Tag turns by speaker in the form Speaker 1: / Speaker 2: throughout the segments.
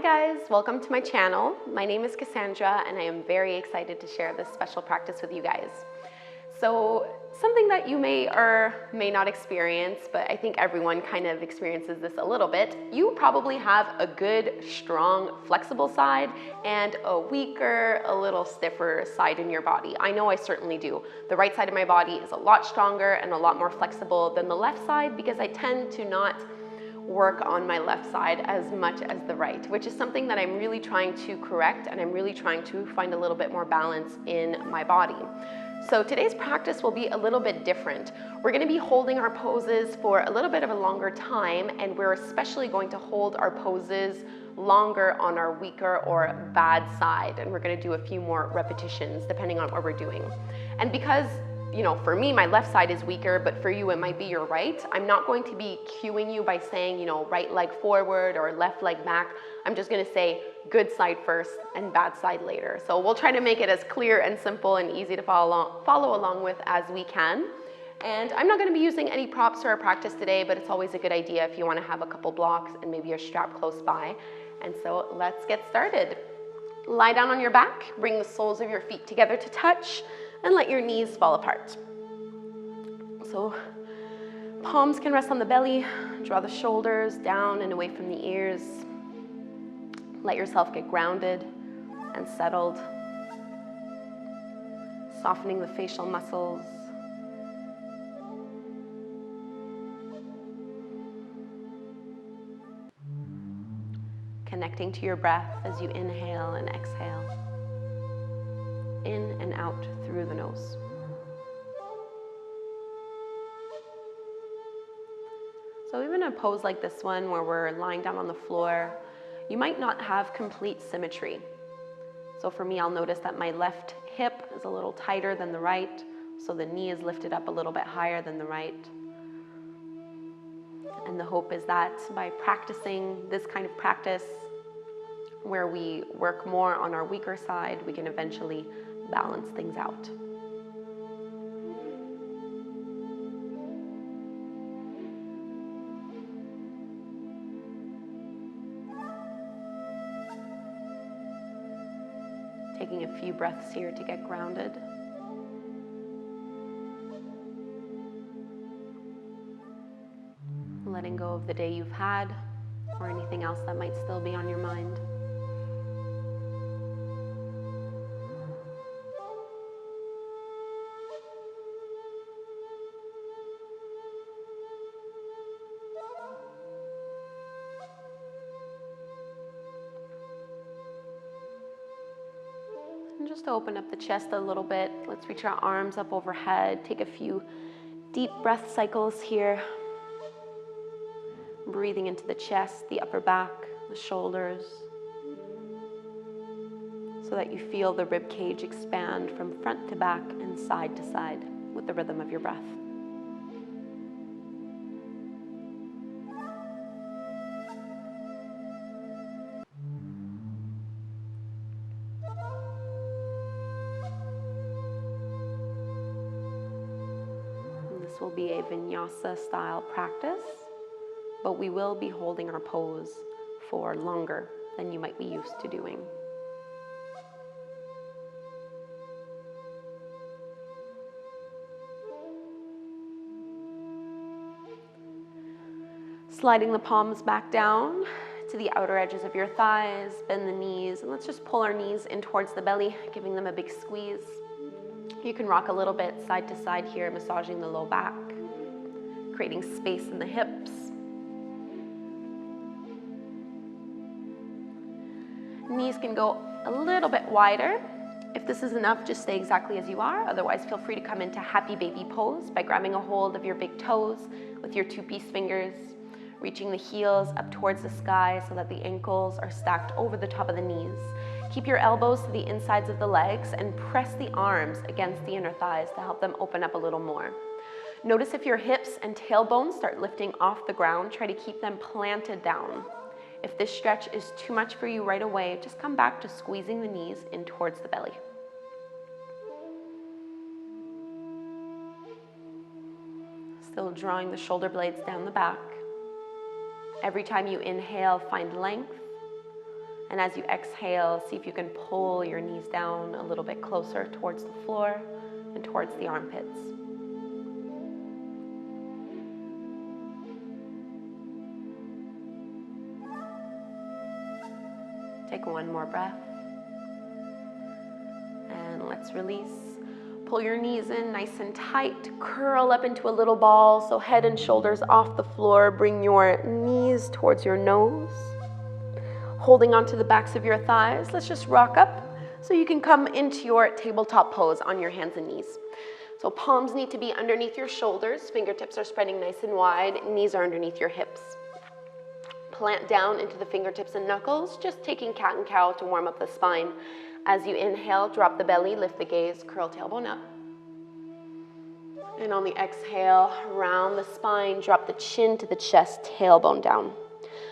Speaker 1: Hi guys, welcome to my channel. My name is Kassandra and I am very excited to share this special practice with you guys. So something that you may or may not experience, but I think everyone kind of experiences this a little bit. You probably have a good, strong, flexible side and a weaker, a little stiffer side in your body. I know I certainly do. The right side of my body is a lot stronger and a lot more flexible than the left side because I tend to not work on my left side as much as the right, which is something that I'm really trying to correct, and I'm really trying to find a little bit more balance in my body. So today's practice will be a little bit different. We're going to be holding our poses for a little bit of a longer time, and we're especially going to hold our poses longer on our weaker or bad side, and we're going to do a few more repetitions depending on what we're doing. And because for me, my left side is weaker, but for you, it might be your right. I'm not going to be cueing you by saying, right leg forward or left leg back. I'm just gonna say good side first and bad side later. So we'll try to make it as clear and simple and easy to follow along with as we can. And I'm not gonna be using any props for our practice today, but it's always a good idea if you wanna have a couple blocks and maybe a strap close by. And so let's get started. Lie down on your back, bring the soles of your feet together to touch, and let your knees fall apart. So palms can rest on the belly, draw the shoulders down and away from the ears. Let yourself get grounded and settled, softening the facial muscles. Connecting to your breath as you inhale and exhale. In and out through the nose. So even a pose like this one where we're lying down on the floor, you might not have complete symmetry. So for me, I'll notice that my left hip is a little tighter than the right, so the knee is lifted up a little bit higher than the right. And the hope is that by practicing this kind of practice, where we work more on our weaker side, we can eventually balance things out. Taking a few breaths here to get grounded. Letting go of the day you've had or anything else that might still be on your mind. And just to open up the chest a little bit, let's reach our arms up overhead. Take a few deep breath cycles here. Breathing into the chest, the upper back, the shoulders, so that you feel the rib cage expand from front to back and side to side with the rhythm of your breath. This will be a vinyasa style practice, but we will be holding our pose for longer than you might be used to doing. Sliding the palms back down to the outer edges of your thighs, bend the knees, and let's just pull our knees in towards the belly, giving them a big squeeze. You can rock a little bit side to side here, massaging the low back, creating space in the hips. Knees can go a little bit wider. If this is enough, just stay exactly as you are. Otherwise, feel free to come into happy baby pose by grabbing a hold of your big toes with your two-piece fingers, reaching the heels up towards the sky so that the ankles are stacked over the top of the knees. Keep your elbows to the insides of the legs and press the arms against the inner thighs to help them open up a little more. Notice if your hips and tailbone start lifting off the ground, try to keep them planted down. If this stretch is too much for you right away, just come back to squeezing the knees in towards the belly. Still drawing the shoulder blades down the back. Every time you inhale, find length. And as you exhale, see if you can pull your knees down a little bit closer towards the floor and towards the armpits. Take one more breath. And let's release. Pull your knees in nice and tight. Curl up into a little ball, so head and shoulders off the floor. Bring your knees towards your nose. Holding onto the backs of your thighs, let's just rock up so you can come into your tabletop pose on your hands and knees. So palms need to be underneath your shoulders, fingertips are spreading nice and wide, knees are underneath your hips. Plant down into the fingertips and knuckles, just taking cat and cow to warm up the spine. As you inhale, drop the belly, lift the gaze, curl tailbone up. And on the exhale, round the spine, drop the chin to the chest, tailbone down.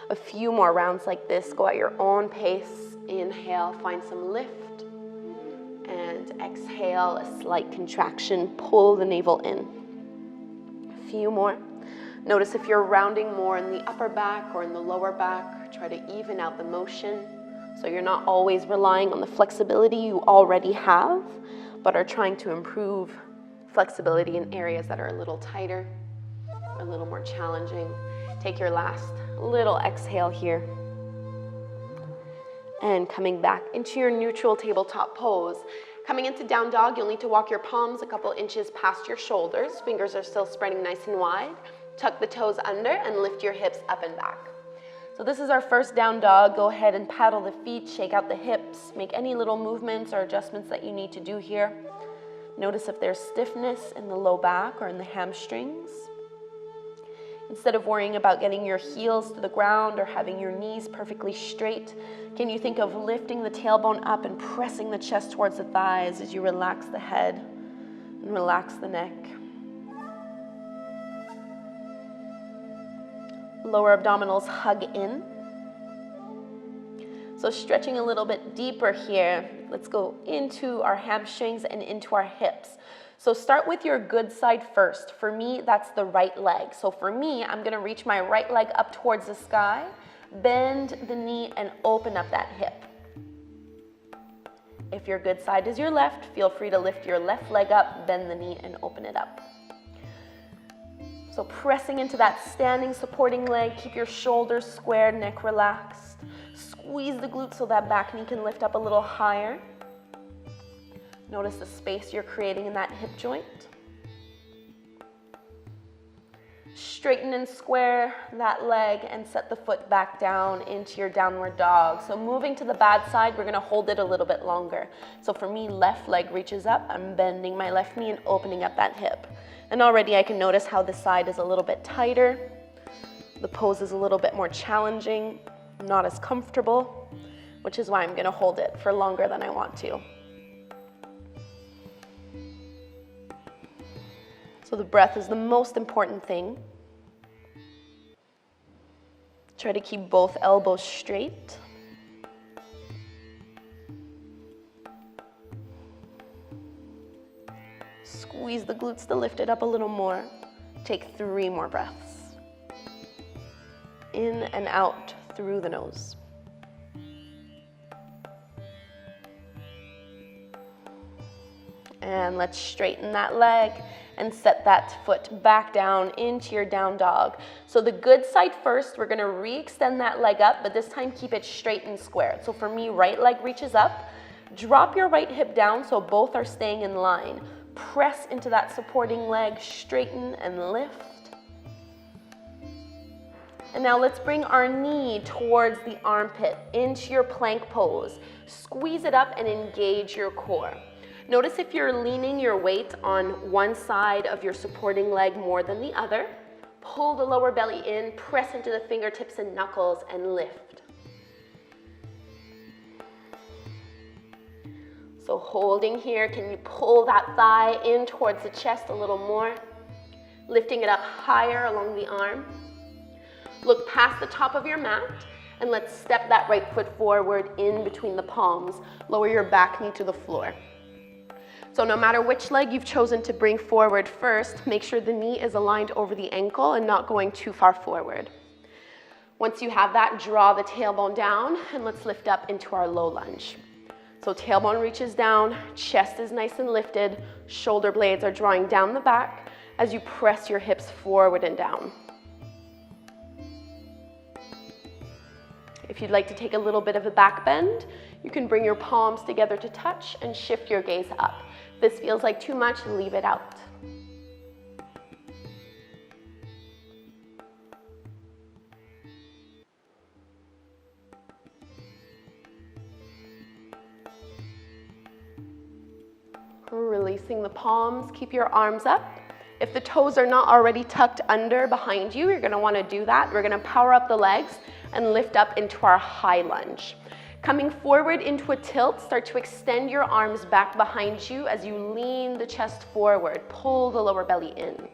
Speaker 1: A few more rounds like this. Go at your own pace. Inhale, find some lift. And exhale, a slight contraction. Pull the navel in. A few more. Notice if you're rounding more in the upper back or in the lower back. Try to even out the motion so you're not always relying on the flexibility you already have, but are trying to improve flexibility in areas that are a little tighter, a little more challenging. Take your last little exhale here. And coming back into your neutral tabletop pose. Coming into down dog, you'll need to walk your palms a couple inches past your shoulders. Fingers are still spreading nice and wide. Tuck the toes under and lift your hips up and back. So this is our first down dog. Go ahead and paddle the feet, shake out the hips, make any little movements or adjustments that you need to do here. Notice if there's stiffness in the low back or in the hamstrings. Instead of worrying about getting your heels to the ground or having your knees perfectly straight, can you think of lifting the tailbone up and pressing the chest towards the thighs as you relax the head and relax the neck. Lower abdominals hug in. So stretching a little bit deeper here. Let's go into our hamstrings and into our hips. So start with your good side first. For me, that's the right leg. So for me, I'm gonna reach my right leg up towards the sky, bend the knee and open up that hip. If your good side is your left, feel free to lift your left leg up, bend the knee and open it up. So pressing into that standing supporting leg, keep your shoulders squared, neck relaxed. Squeeze the glutes so that back knee can lift up a little higher. Notice the space you're creating in that hip joint. Straighten and square that leg and set the foot back down into your downward dog. So moving to the bad side, we're gonna hold it a little bit longer. So for me, left leg reaches up. I'm bending my left knee and opening up that hip. And already I can notice how the side is a little bit tighter. The pose is a little bit more challenging, not as comfortable, which is why I'm gonna hold it for longer than I want to. So the breath is the most important thing. Try to keep both elbows straight. Squeeze the glutes to lift it up a little more. Take 3 more breaths. In and out through the nose. And let's straighten that leg and set that foot back down into your down dog. So the good side first, we're gonna re-extend that leg up, but this time keep it straight and squared. So for me, right leg reaches up. Drop your right hip down so both are staying in line. Press into that supporting leg, straighten and lift. And now let's bring our knee towards the armpit into your plank pose. Squeeze it up and engage your core. Notice if you're leaning your weight on one side of your supporting leg more than the other. Pull the lower belly in, press into the fingertips and knuckles and lift. So holding here, can you pull that thigh in towards the chest a little more? Lifting it up higher along the arm. Look past the top of your mat and let's step that right foot forward in between the palms. Lower your back knee to the floor. So no matter which leg you've chosen to bring forward first, make sure the knee is aligned over the ankle and not going too far forward. Once you have that, draw the tailbone down and let's lift up into our low lunge. So tailbone reaches down, chest is nice and lifted, shoulder blades are drawing down the back as you press your hips forward and down. If you'd like to take a little bit of a back bend, you can bring your palms together to touch and shift your gaze up. If this feels like too much, leave it out. Releasing the palms, keep your arms up. If the toes are not already tucked under behind you, you're gonna wanna do that. We're gonna power up the legs and lift up into our high lunge. Coming forward into a tilt, start to extend your arms back behind you as you lean the chest forward, pull the lower belly in.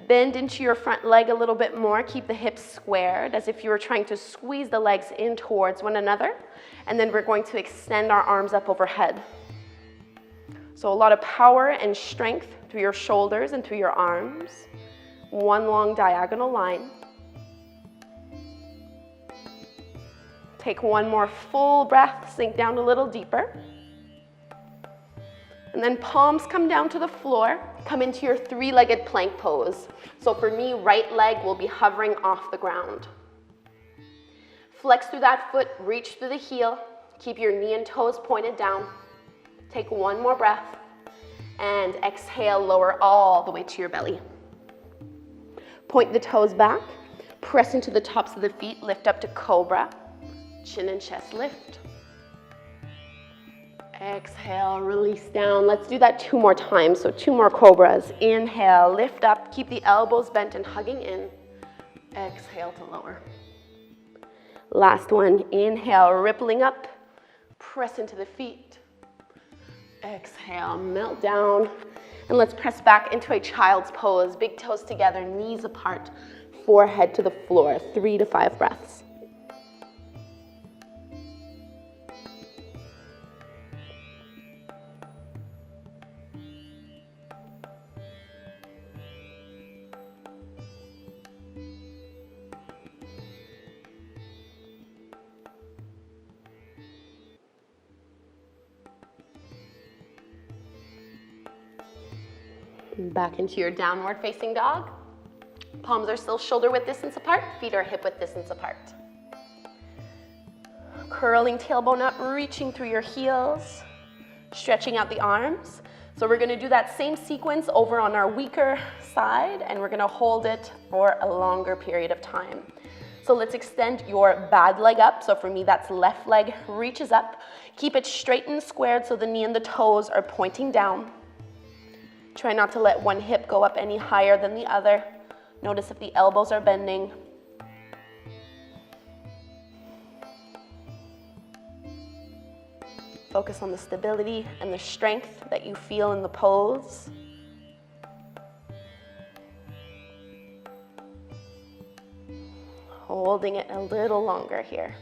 Speaker 1: Bend into your front leg a little bit more, keep the hips squared as if you were trying to squeeze the legs in towards one another, and then we're going to extend our arms up overhead. So a lot of power and strength through your shoulders and through your arms. One long diagonal line. Take one more full breath, sink down a little deeper. And then palms come down to the floor, come into your three-legged plank pose. So for me, right leg will be hovering off the ground. Flex through that foot, reach through the heel, keep your knee and toes pointed down. Take one more breath and exhale, lower all the way to your belly. Point the toes back, press into the tops of the feet, lift up to Cobra, chin and chest lift. Exhale, release down. Let's do that 2 more times, so 2 more Cobras. Inhale, lift up, keep the elbows bent and hugging in. Exhale to lower. Last one, inhale, rippling up, press into the feet. Exhale, melt down, and let's press back into a child's pose. Big toes together, knees apart, forehead to the floor. 3 to 5 breaths. Back into your downward facing dog. Palms are still shoulder width distance apart, feet are hip width distance apart. Curling tailbone up, reaching through your heels, stretching out the arms. So we're gonna do that same sequence over on our weaker side, and we're gonna hold it for a longer period of time. So let's extend your bad leg up. So for me, that's left leg reaches up. Keep it straight and squared so the knee and the toes are pointing down. Try not to let one hip go up any higher than the other. Notice if the elbows are bending. Focus on the stability and the strength that you feel in the pose. Holding it a little longer here.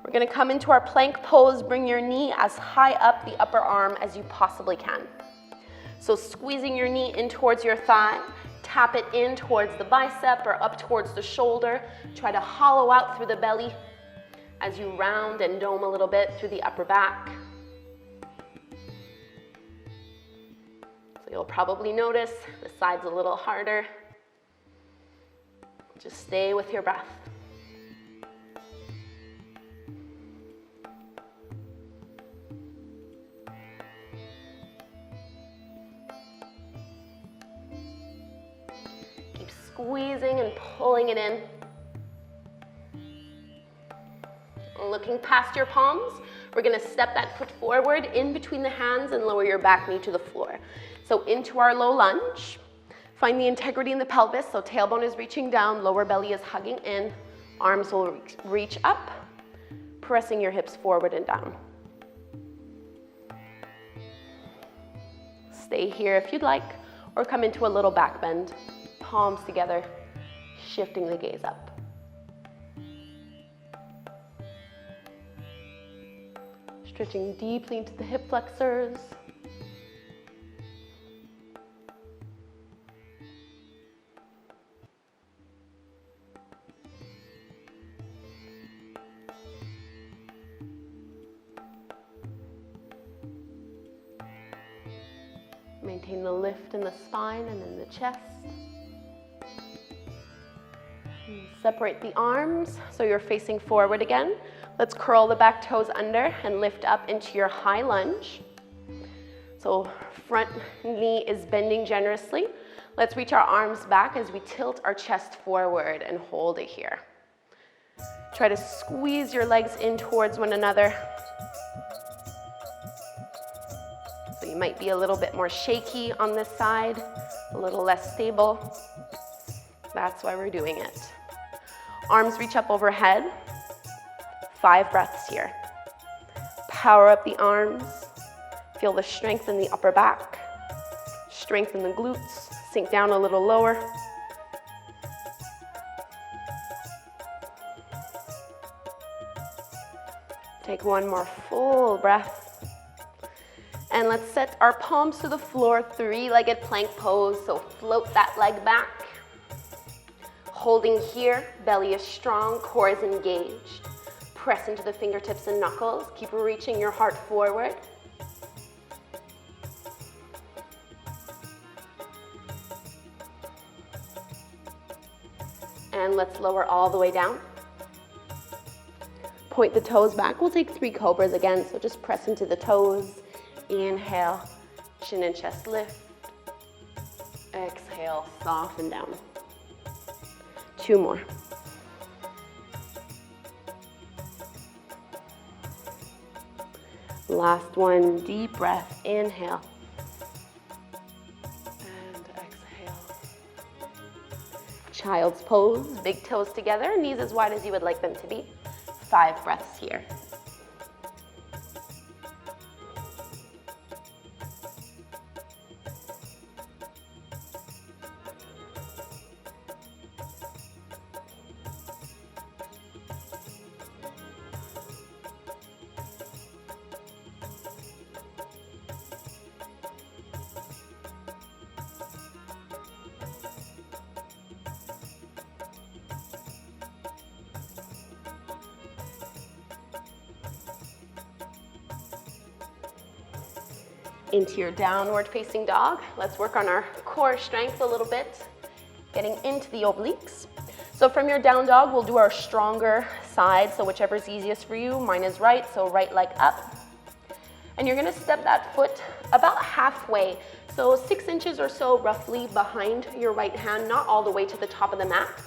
Speaker 1: We're gonna come into our plank pose, bring your knee as high up the upper arm as you possibly can. So squeezing your knee in towards your thigh, tap it in towards the bicep or up towards the shoulder. Try to hollow out through the belly as you round and dome a little bit through the upper back. So you'll probably notice the side's a little harder. Just stay with your breath. Squeezing and pulling it in. Looking past your palms, we're gonna step that foot forward in between the hands and lower your back knee to the floor. So into our low lunge. Find the integrity in the pelvis, so tailbone is reaching down, lower belly is hugging in, arms will reach up, pressing your hips forward and down. Stay here if you'd like, or come into a little back bend. Palms together, shifting the gaze up. Stretching deeply into the hip flexors. Maintain the lift in the spine and in the chest. And separate the arms so you're facing forward again. Let's curl the back toes under and lift up into your high lunge. So front knee is bending generously. Let's reach our arms back as we tilt our chest forward and hold it here. Try to squeeze your legs in towards one another. So you might be a little bit more shaky on this side, a little less stable. That's why we're doing it. Arms reach up overhead. 5 breaths here. Power up the arms. Feel the strength in the upper back. Strengthen the glutes. Sink down a little lower. Take one more full breath. And let's set our palms to the floor, 3-legged plank pose. So float that leg back. Holding here, belly is strong, core is engaged. Press into the fingertips and knuckles. Keep reaching your heart forward. And let's lower all the way down. Point the toes back. We'll take 3 cobras again, so just press into the toes. Inhale, chin and chest lift. Exhale, soften down. 2 more. Last one, deep breath, inhale. And exhale. Child's pose, big toes together, knees as wide as you would like them to be. 5 breaths here. Into your downward facing dog. Let's work on our core strength a little bit, getting into the obliques. So from your down dog, we'll do our stronger side, so whichever is easiest for you. Mine is right, so right leg up. And you're gonna step that foot about halfway, so 6 inches or so roughly behind your right hand, not all the way to the top of the mat.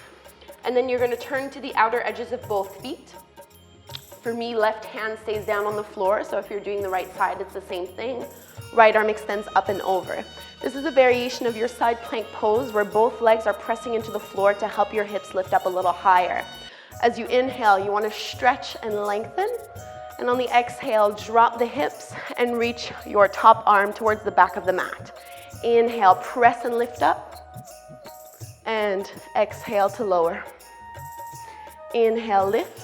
Speaker 1: And then you're gonna turn to the outer edges of both feet. For me, left hand stays down on the floor, so if you're doing the right side, it's the same thing. Right arm extends up and over. This is a variation of your side plank pose where both legs are pressing into the floor to help your hips lift up a little higher. As you inhale, you want to stretch and lengthen. And on the exhale, drop the hips and reach your top arm towards the back of the mat. Inhale, press and lift up. And exhale to lower. Inhale, lift.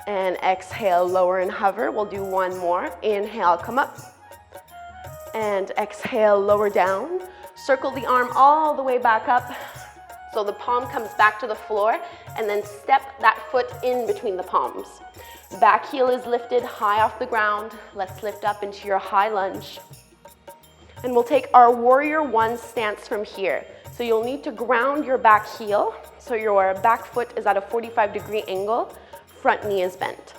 Speaker 1: And exhale, lower and hover. We'll do one more. Inhale, come up. And exhale, lower down. Circle the arm all the way back up so the palm comes back to the floor, and then step that foot in between the palms. Back heel is lifted high off the ground. Let's lift up into your high lunge. And we'll take our warrior 1 stance from here. So you'll need to ground your back heel so your back foot is at a 45-degree angle. Front knee is bent.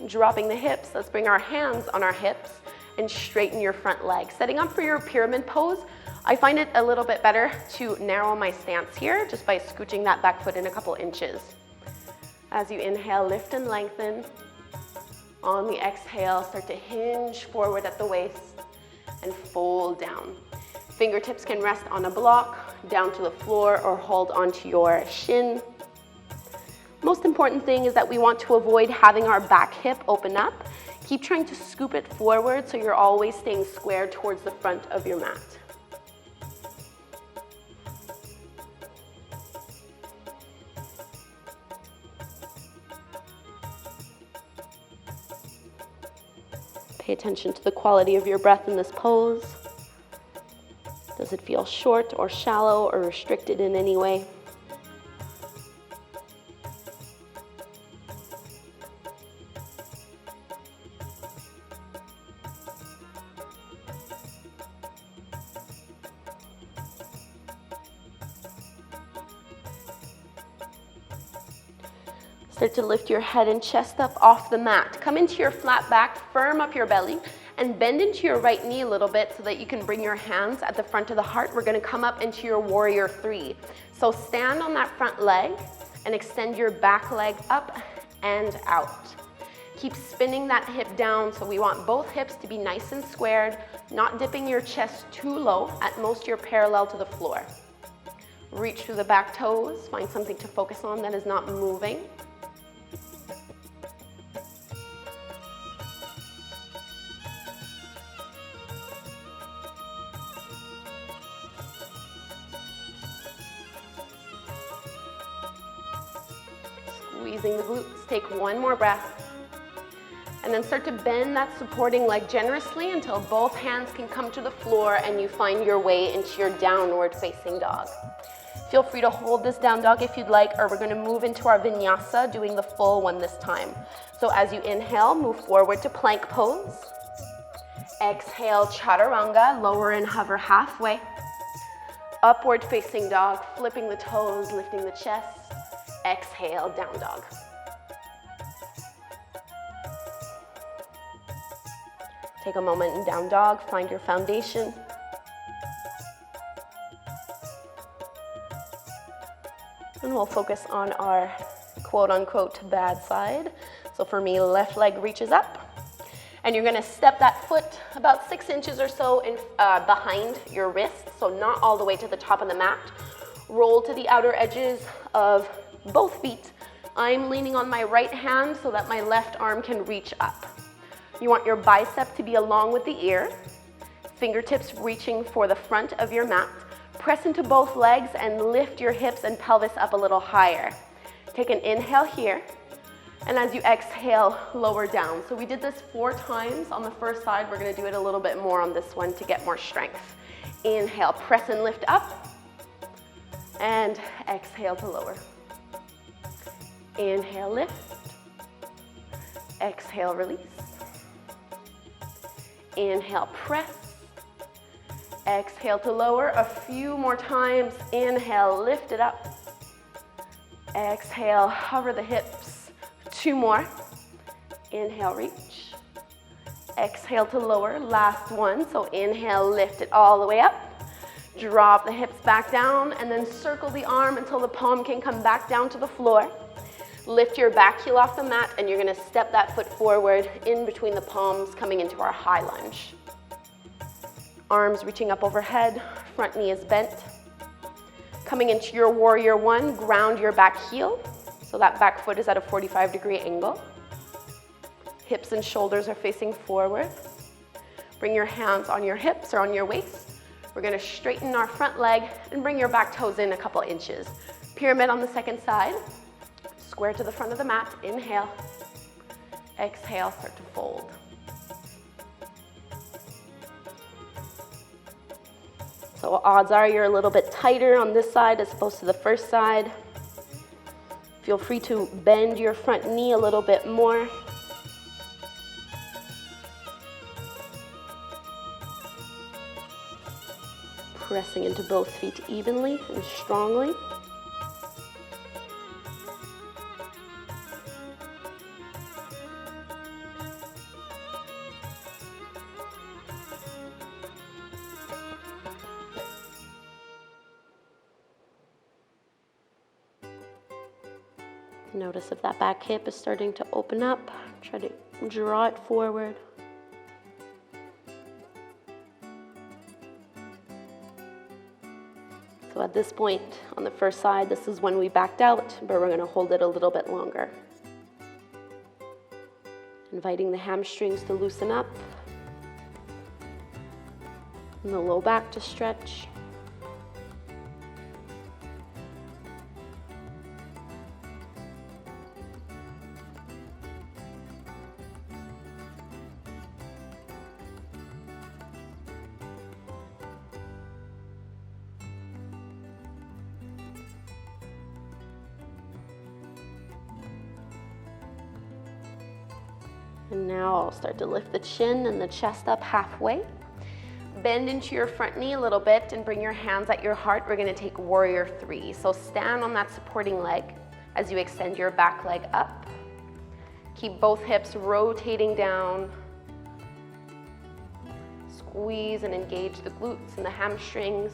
Speaker 1: Dropping the hips, let's bring our hands on our hips and straighten your front leg. Setting up for your pyramid pose, I find it a little bit better to narrow my stance here just by scooching that back foot in a couple inches. As you inhale, lift and lengthen. On the exhale, start to hinge forward at the waist and fold down. Fingertips can rest on a block, down to the floor, or hold onto your shin. Most important thing is that we want to avoid having our back hip open up. Keep trying to scoop it forward so you're always staying square towards the front of your mat. Pay attention to the quality of your breath in this pose. Does it feel short or shallow or restricted in any way? Start to lift your head and chest up off the mat. Come into your flat back, firm up your belly, and bend into your right knee a little bit so that you can bring your hands at the front of the heart. We're gonna come up into your warrior three. So stand on that front leg and extend your back leg up and out. Keep spinning that hip down, so we want both hips to be nice and squared, not dipping your chest too low. At most, you're parallel to the floor. Reach through the back toes, find something to focus on that is not moving. Squeezing the glutes, take one more breath. And then start to bend that supporting leg generously until both hands can come to the floor and you find your way into your downward facing dog. Feel free to hold this down dog if you'd like, or we're gonna move into our vinyasa, doing the full one this time. So as you inhale, move forward to plank pose. Exhale, chaturanga, lower and hover halfway. Upward facing dog, flipping the toes, lifting the chest. Exhale, down dog. Take a moment in down dog, find your foundation. And we'll focus on our quote unquote bad side. So for me, left leg reaches up. And you're gonna step that foot about 6 inches or so in, behind your wrist, so not all the way to the top of the mat. Roll to the outer edges of both feet. I'm leaning on my right hand so that my left arm can reach up. You want your bicep to be along with the ear, fingertips reaching for the front of your mat. Press into both legs and lift your hips and pelvis up a little higher. Take an inhale here, and as you exhale, lower down. So we did this 4 times on the first side. We're gonna do it a little bit more on this one to get more strength. Inhale, press and lift up, and exhale to lower. Inhale, lift. Exhale, release. Inhale, press. Exhale to lower. A few more times. Inhale, lift it up. Exhale, hover the hips. 2 more. Inhale, reach. Exhale to lower. Last one. So inhale, lift it all the way up. Drop the hips back down and then circle the arm until the palm can come back down to the floor. Lift your back heel off the mat and you're gonna step that foot forward in between the palms, coming into our high lunge. Arms reaching up overhead, front knee is bent. Coming into your warrior one, ground your back heel. So that back foot is at a 45-degree angle. Hips and shoulders are facing forward. Bring your hands on your hips or on your waist. We're gonna straighten our front leg and bring your back toes in a couple inches. Pyramid on the second side. Square to the front of the mat, inhale. Exhale, start to fold. So odds are you're a little bit tighter on this side as opposed to the first side. Feel free to bend your front knee a little bit more. Pressing into both feet evenly and strongly. Notice if that back hip is starting to open up. Try to draw it forward. So at this point on the first side, this is when we backed out, but we're going to hold it a little bit longer. Inviting the hamstrings to loosen up and the low back to stretch. And now I'll start to lift the chin and the chest up halfway. Bend into your front knee a little bit and bring your hands at your heart. We're gonna take warrior three. So stand on that supporting leg as you extend your back leg up. Keep both hips rotating down. Squeeze and engage the glutes and the hamstrings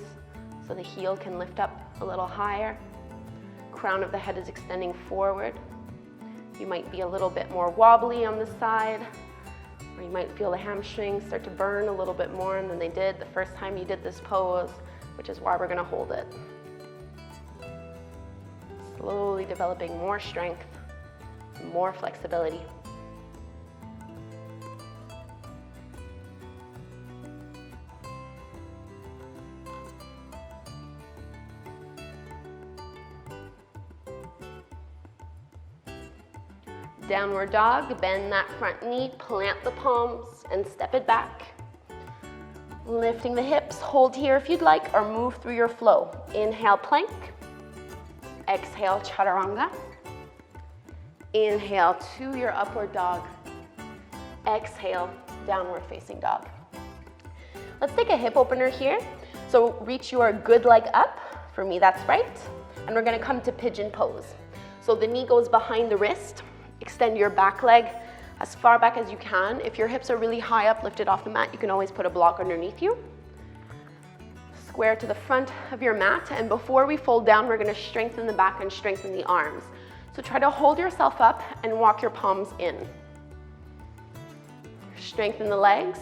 Speaker 1: so the heel can lift up a little higher. Crown of the head is extending forward. You might be a little bit more wobbly on this side, or you might feel the hamstrings start to burn a little bit more than they did the first time you did this pose, which is why we're gonna hold it. Slowly developing more strength, more flexibility. Downward dog, bend that front knee, plant the palms, and step it back. Lifting the hips, hold here if you'd like, or move through your flow. Inhale, plank. Exhale, chaturanga. Inhale to your upward dog. Exhale, downward facing dog. Let's take a hip opener here. So reach your good leg up. For me, that's right. And we're gonna come to pigeon pose. So the knee goes behind the wrist. Extend your back leg as far back as you can. If your hips are really high up, lifted off the mat, you can always put a block underneath you. Square to the front of your mat, and before we fold down, we're gonna strengthen the back and strengthen the arms. So try to hold yourself up and walk your palms in. Strengthen the legs,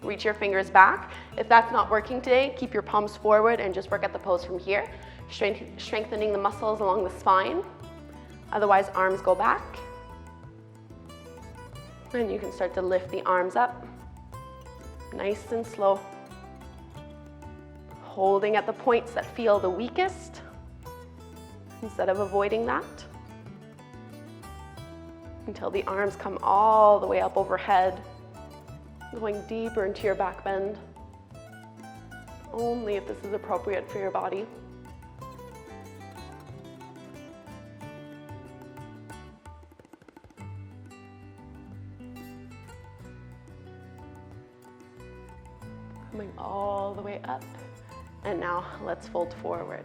Speaker 1: reach your fingers back. If that's not working today, keep your palms forward and just work at the pose from here. Strengthening the muscles along the spine. Otherwise, arms go back. And you can start to lift the arms up, nice and slow. Holding at the points that feel the weakest, instead of avoiding that. Until the arms come all the way up overhead, going deeper into your back bend. Only if this is appropriate for your body. Coming all the way up. And now let's fold forward.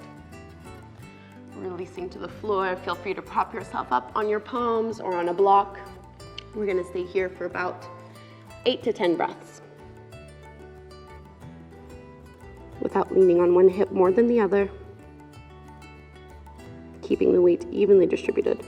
Speaker 1: Releasing to the floor. Feel free to prop yourself up on your palms or on a block. We're gonna stay here for about 8 to 10 breaths. Without leaning on one hip more than the other. Keeping the weight evenly distributed.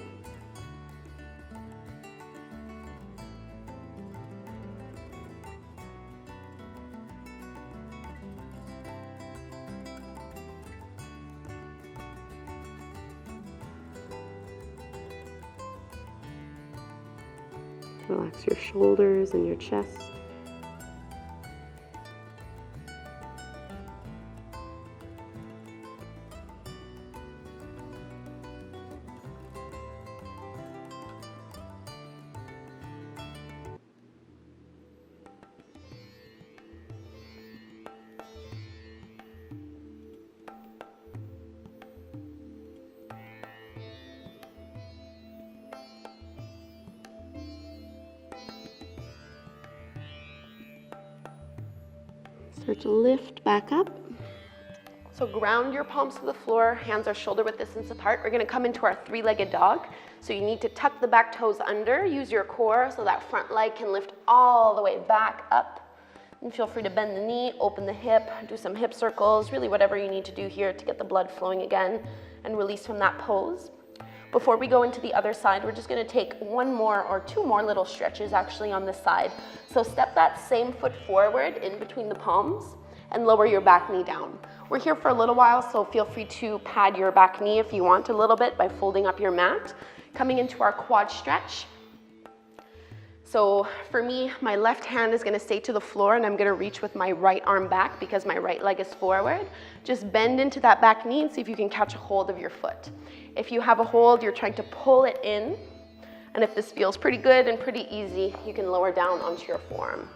Speaker 1: Relax your shoulders and your chest. Start to lift back up. So ground your palms to the floor, hands are shoulder width distance apart. We're gonna come into our three-legged dog. So you need to tuck the back toes under, use your core so that front leg can lift all the way back up. And feel free to bend the knee, open the hip, do some hip circles, really whatever you need to do here to get the blood flowing again and release from that pose. Before we go into the other side, we're just gonna take one more or two more little stretches actually on this side. So step that same foot forward in between the palms and lower your back knee down. We're here for a little while, so feel free to pad your back knee if you want a little bit by folding up your mat. Coming into our quad stretch. So for me, my left hand is gonna stay to the floor and I'm gonna reach with my right arm back because my right leg is forward. Just bend into that back knee and see if you can catch a hold of your foot. If you have a hold, you're trying to pull it in. And if this feels pretty good and pretty easy, you can lower down onto your forearm.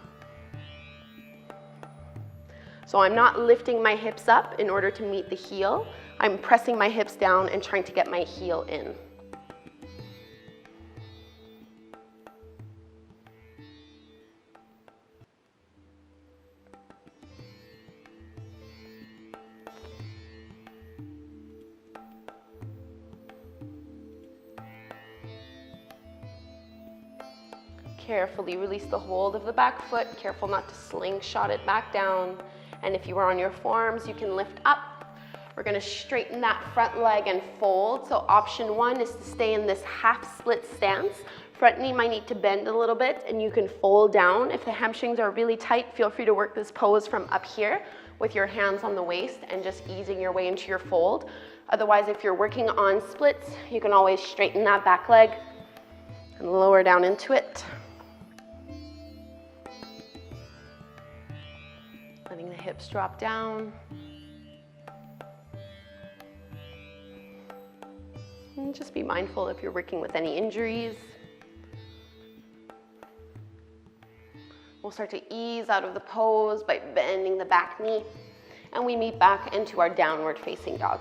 Speaker 1: So I'm not lifting my hips up in order to meet the heel. I'm pressing my hips down and trying to get my heel in. Carefully release the hold of the back foot. Careful not to slingshot it back down. And if you are on your forearms, you can lift up. We're gonna straighten that front leg and fold. So option one is to stay in this half split stance. Front knee might need to bend a little bit and you can fold down. If the hamstrings are really tight, feel free to work this pose from up here with your hands on the waist and just easing your way into your fold. Otherwise, if you're working on splits, you can always straighten that back leg and lower down into it. Letting the hips drop down. And just be mindful if you're working with any injuries. We'll start to ease out of the pose by bending the back knee, and we meet back into our downward facing dog.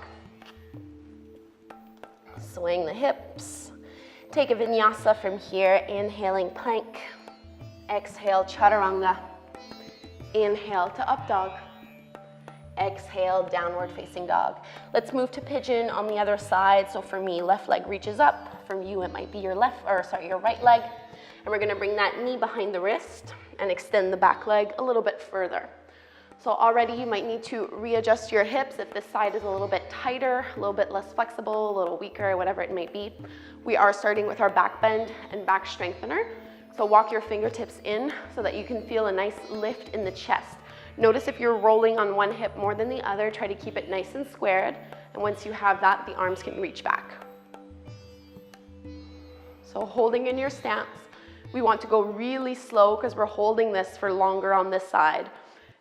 Speaker 1: Swing the hips. Take a vinyasa from here, inhaling plank. Exhale, chaturanga. Inhale to up dog. Exhale, downward facing dog. Let's move to pigeon on the other side. So for me, left leg reaches up. For you, it might be your right leg. And we're gonna bring that knee behind the wrist and extend the back leg a little bit further. So already you might need to readjust your hips if this side is a little bit tighter, a little bit less flexible, a little weaker, whatever it may be. We are starting with our back bend and back strengthener. So walk your fingertips in so that you can feel a nice lift in the chest. Notice if you're rolling on one hip more than the other, try to keep it nice and squared. And once you have that, the arms can reach back. So holding in your stance, we want to go really slow because we're holding this for longer on this side.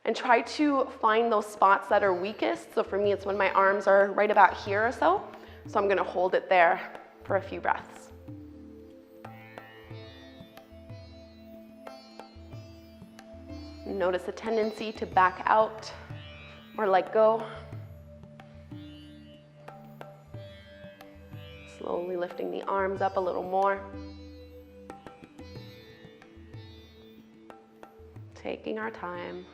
Speaker 1: And try to find those spots that are weakest. So for me, it's when my arms are right about here or so. So I'm gonna hold it there for a few breaths. Notice a tendency to back out or let go. Slowly lifting the arms up a little more. Taking our time.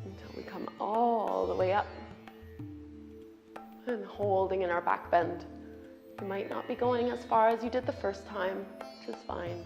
Speaker 1: Until we come all the way up. And holding in our back bend. You might not be going as far as you did the first time, which is fine.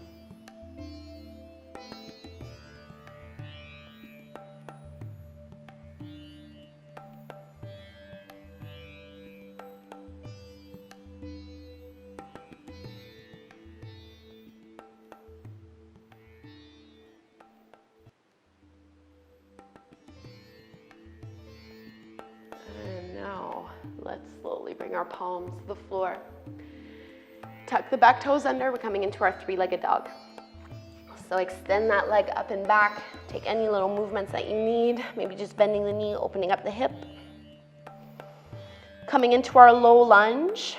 Speaker 1: Let's slowly bring our palms to the floor. Tuck the back toes under. We're coming into our three-legged dog. So extend that leg up and back. Take any little movements that you need. Maybe just bending the knee, opening up the hip. Coming into our low lunge.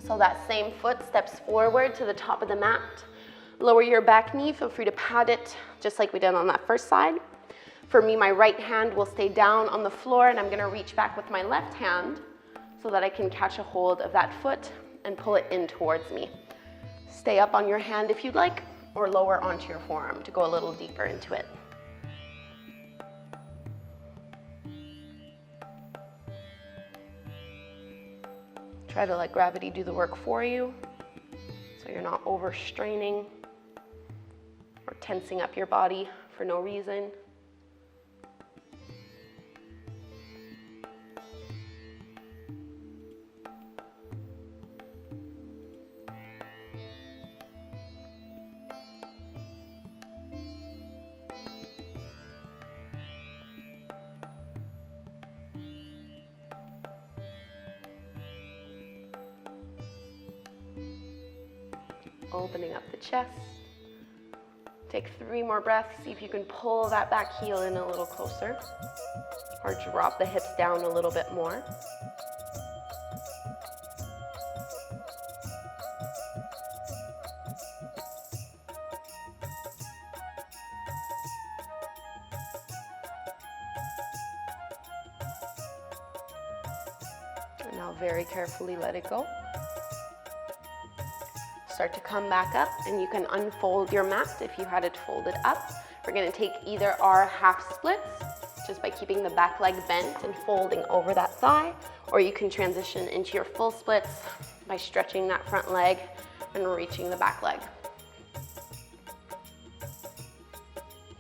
Speaker 1: So that same foot steps forward to the top of the mat. Lower your back knee. Feel free to pat it just like we did on that first side. For me, my right hand will stay down on the floor and I'm gonna reach back with my left hand so that I can catch a hold of that foot and pull it in towards me. Stay up on your hand if you'd like, or lower onto your forearm to go a little deeper into it. Try to let gravity do the work for you so you're not overstraining or tensing up your body for no reason. Opening up the chest. Take 3 more breaths. See if you can pull that back heel in a little closer or drop the hips down a little bit more. And now very carefully let it go. Start to come back up and you can unfold your mat if you had it folded up. We're gonna take either our half splits just by keeping the back leg bent and folding over that thigh, or you can transition into your full splits by stretching that front leg and reaching the back leg.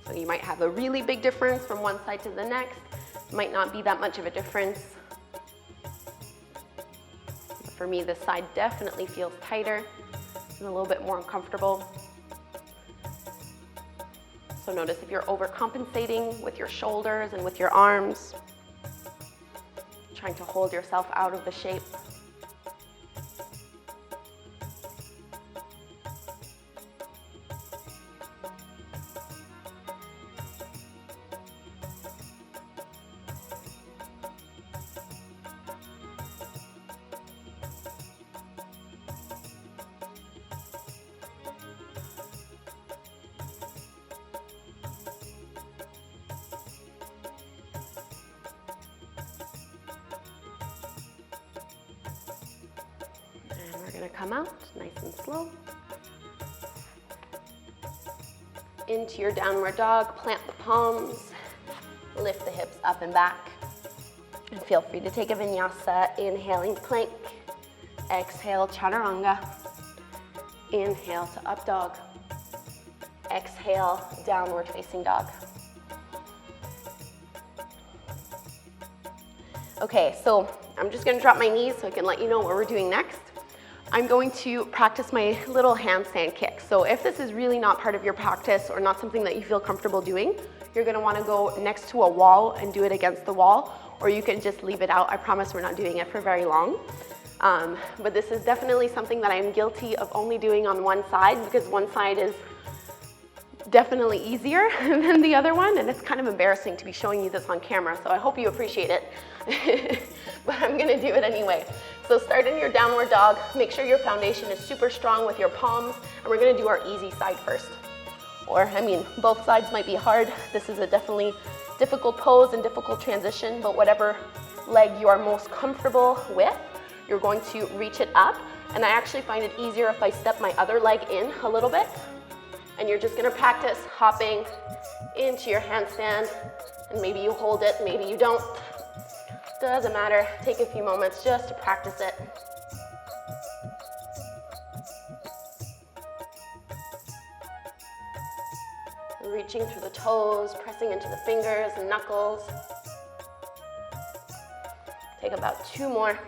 Speaker 1: So you might have a really big difference from one side to the next. Might not be that much of a difference. For me, this side definitely feels tighter and a little bit more uncomfortable. So notice if you're overcompensating with your shoulders and with your arms, trying to hold yourself out of the shape. Come out nice and slow. Into your downward dog, plant the palms, lift the hips up and back. And feel free to take a vinyasa, inhaling plank, exhale chaturanga, inhale to up dog, exhale downward facing dog. Okay, so I'm just gonna drop my knees so I can let you know what we're doing next. I'm going to practice my little handstand kick. So if this is really not part of your practice or not something that you feel comfortable doing, you're gonna wanna go next to a wall and do it against the wall, or you can just leave it out. I promise we're not doing it for very long. But this is definitely something that I'm guilty of only doing on one side, because one side is definitely easier than the other one, and it's kind of embarrassing to be showing you this on camera, so I hope you appreciate it. But I'm gonna do it anyway. So start in your downward dog. Make sure your foundation is super strong with your palms, and we're gonna do our easy side first. Or, I mean, both sides might be hard. This is a definitely difficult pose and difficult transition, but whatever leg you are most comfortable with, you're going to reach it up. And I actually find it easier if I step my other leg in a little bit. And you're just gonna practice hopping into your handstand, and maybe you hold it, maybe you don't. Doesn't matter. Take a few moments just to practice it. Reaching through the toes, pressing into the fingers and knuckles. Take about 2 more.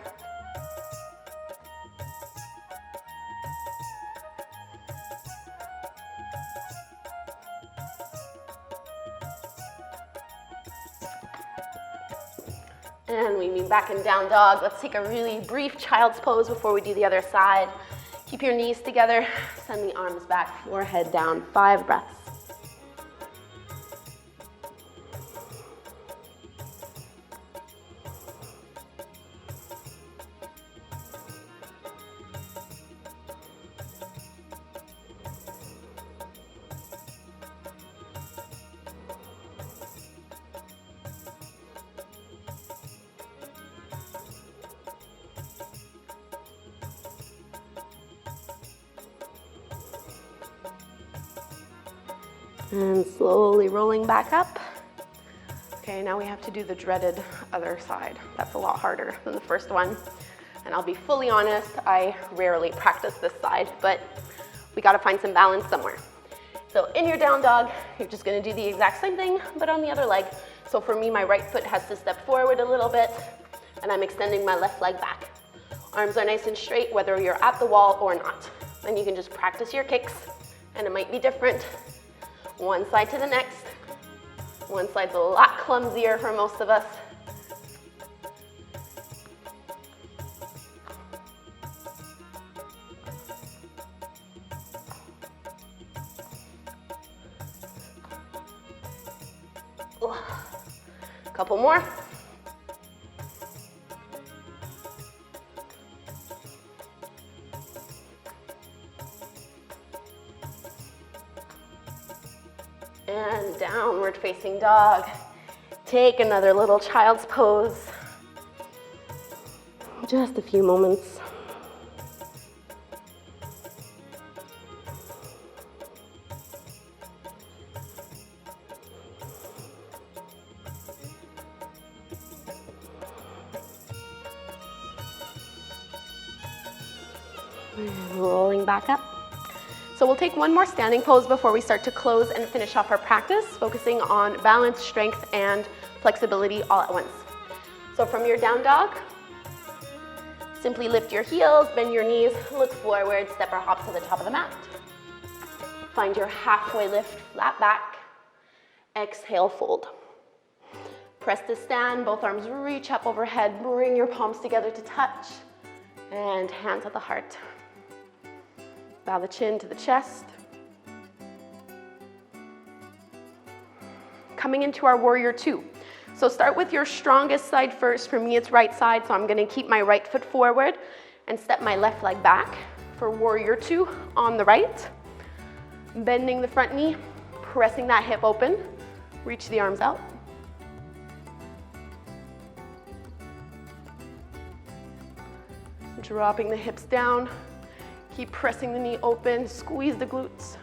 Speaker 1: And we move back in down dog. Let's take a really brief child's pose before we do the other side. Keep your knees together, send the arms back, forehead down, 5 breaths. And slowly rolling back up. Okay, now we have to do the dreaded other side. That's a lot harder than the first one. And I'll be fully honest, I rarely practice this side, but we gotta find some balance somewhere. So in your down dog, you're just gonna do the exact same thing, but on the other leg. So for me, my right foot has to step forward a little bit, and I'm extending my left leg back. Arms are nice and straight, whether you're at the wall or not. Then you can just practice your kicks, and it might be different. One side to the next. One side's a lot clumsier for most of us. Couple more. And downward facing dog. Take another little child's pose. Just a few moments. And rolling back up. So we'll take one more standing pose before we start to close and finish off our practice, focusing on balance, strength, and flexibility all at once. So from your down dog, simply lift your heels, bend your knees, look forward, step or hop to the top of the mat. Find your halfway lift, flat back. Exhale, fold. Press to stand, both arms reach up overhead, bring your palms together to touch, and hands at the heart. Bow the chin to the chest. Coming into our warrior two. So start with your strongest side first. For me, it's right side, so I'm gonna keep my right foot forward and step my left leg back for warrior two on the right. Bending the front knee, pressing that hip open, reach the arms out. Dropping the hips down, keep pressing the knee open, squeeze the glutes.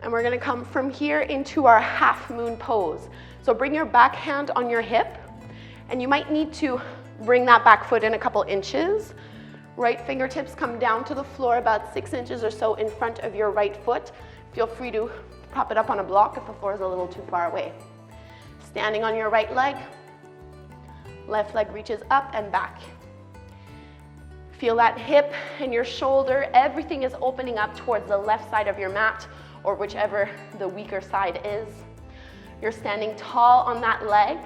Speaker 1: And we're gonna come from here into our Halfmoon Pose. So bring your back hand on your hip, and you might need to bring that back foot in a couple inches. Right fingertips come down to the floor about 6 inches or so in front of your right foot. Feel free to prop it up on a block if the floor is a little too far away. Standing on your right leg, left leg reaches up and back. Feel that hip and your shoulder, everything is opening up towards the left side of your mat or whichever the weaker side is. You're standing tall on that leg.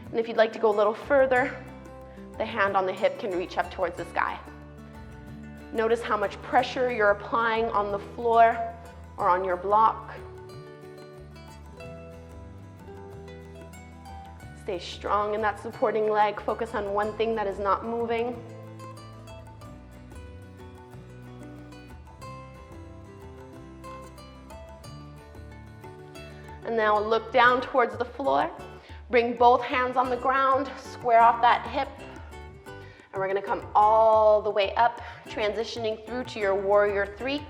Speaker 1: And if you'd like to go a little further, the hand on the hip can reach up towards the sky. Notice how much pressure you're applying on the floor or on your block. Stay strong in that supporting leg. Focus on one thing that is not moving. And now look down towards the floor. Bring both hands on the ground, square off that hip. And we're gonna come all the way up, transitioning through to your warrior three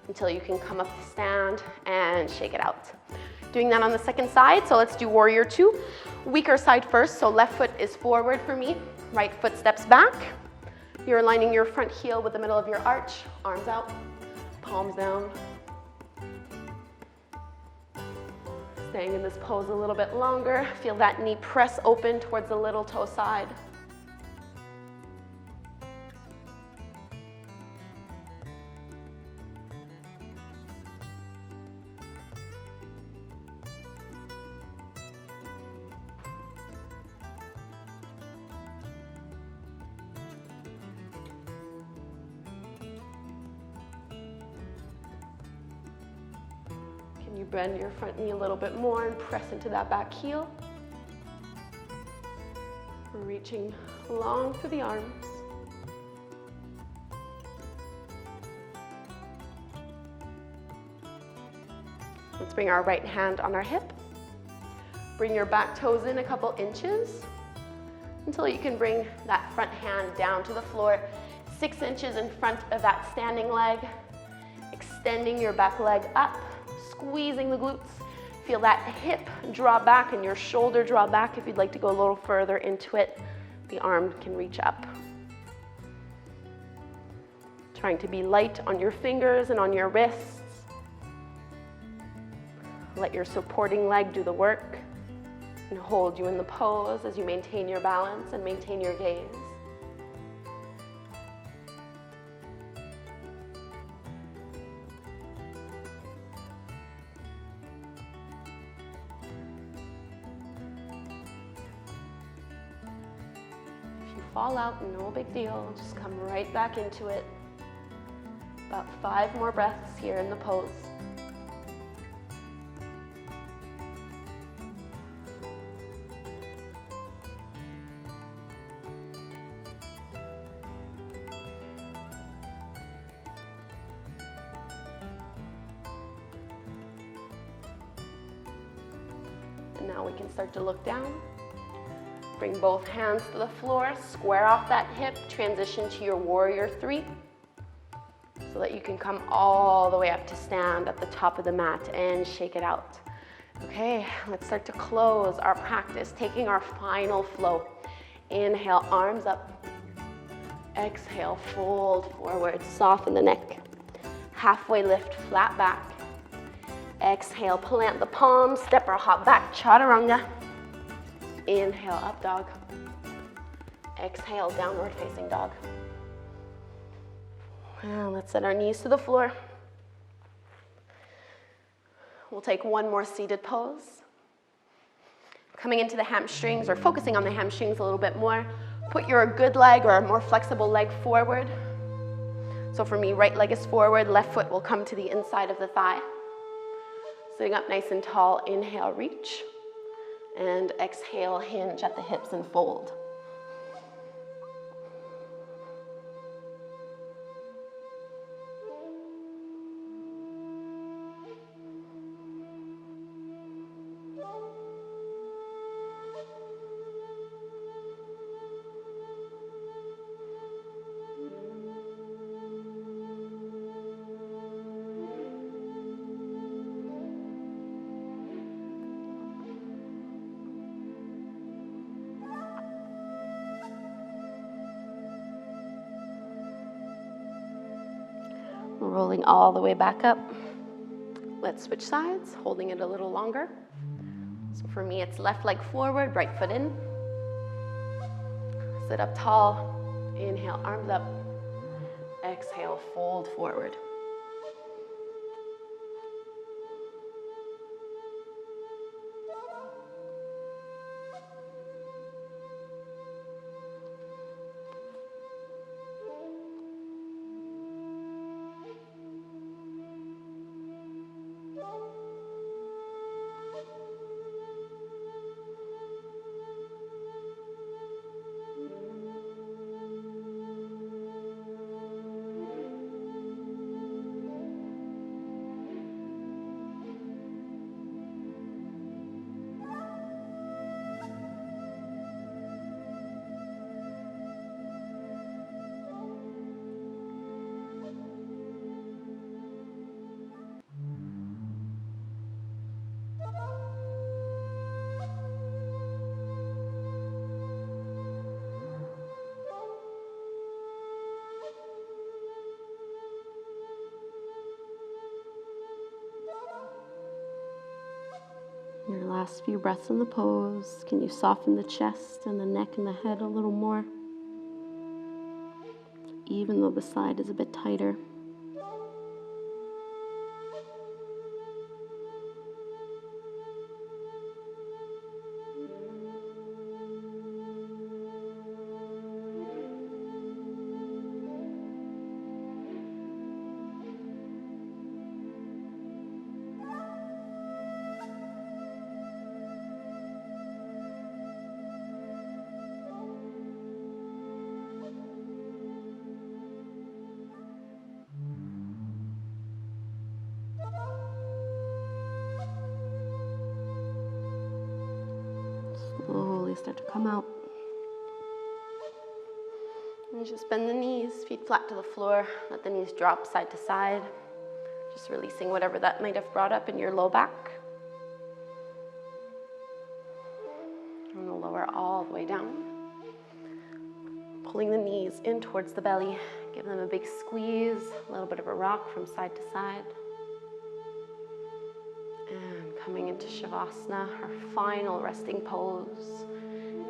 Speaker 1: until you can come up to stand and shake it out. Doing that on the second side, so let's do warrior two. Weaker side first, so left foot is forward for me, right foot steps back. You're aligning your front heel with the middle of your arch, arms out, palms down. Staying in this pose a little bit longer. Feel that knee press open towards the little toe side. You bend your front knee a little bit more and press into that back heel. Reaching long through the arms. Let's bring our right hand on our hip. Bring your back toes in a couple inches until you can bring that front hand down to the floor, 6 inches in front of that standing leg. Extending your back leg up. Squeezing the glutes. Feel that hip draw back and your shoulder draw back. If you'd like to go a little further into it, the arm can reach up. Trying to be light on your fingers and on your wrists. Let your supporting leg do the work and hold you in the pose as you maintain your balance and maintain your gaze. Fall out, no big deal. Just come right back into it. About 5 more breaths here in the pose. And now we can start to look down. Bring both hands to the floor, square off that hip, transition to your warrior three so that you can come all the way up to stand at the top of the mat and shake it out. Okay, let's start to close our practice, taking our final flow. Inhale, arms up. Exhale, fold forward, soften the neck. Halfway lift, flat back. Exhale, plant the palms, step or hop back, chaturanga. Inhale, up dog. Exhale, downward facing dog. And let's set our knees to the floor. We'll take one more seated pose. Coming into the hamstrings, or focusing on the hamstrings a little bit more. Put your good leg or a more flexible leg forward. So for me, right leg is forward, left foot will come to the inside of the thigh. Sitting up nice and tall, inhale, reach. And exhale, hinge at the hips and fold. Rolling all the way back up. Let's switch sides, holding it a little longer. So for me, it's left leg forward, right foot in. Sit up tall. Inhale, arms up. Exhale, fold forward. Your last few breaths in the pose. Can you soften the chest and the neck and the head a little more? Even though the side is a bit tighter. Slowly start to come out. And just bend the knees, feet flat to the floor. Let the knees drop side to side. Just releasing whatever that might have brought up in your low back. And we'll lower all the way down. Pulling the knees in towards the belly. Give them a big squeeze, a little bit of a rock from side to side. And coming into Shavasana, our final resting pose.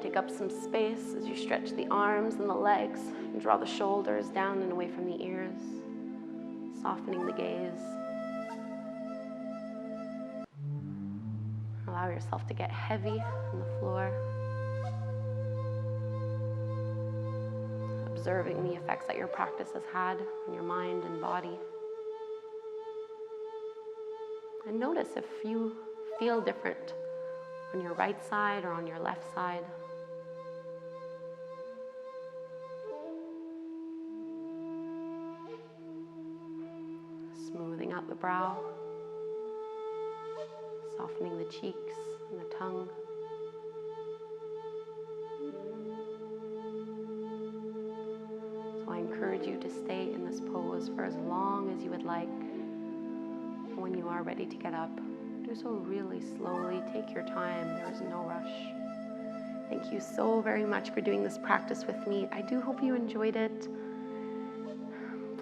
Speaker 1: Take up some space as you stretch the arms and the legs and draw the shoulders down and away from the ears, softening the gaze. Allow yourself to get heavy on the floor. Observing the effects that your practice has had on your mind and body. And notice if you feel different on your right side or on your left side. Smoothing out the brow, softening the cheeks and the tongue. So I encourage you to stay in this pose for as long as you would like. When you are ready to get up, do so really slowly. Take your time. There is no rush. Thank you so very much for doing this practice with me. I do hope you enjoyed it.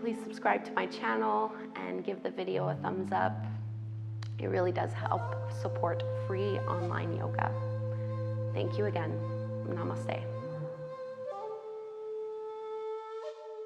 Speaker 1: Please subscribe to my channel and give the video a thumbs up. It really does help support free online yoga. Thank you again. Namaste.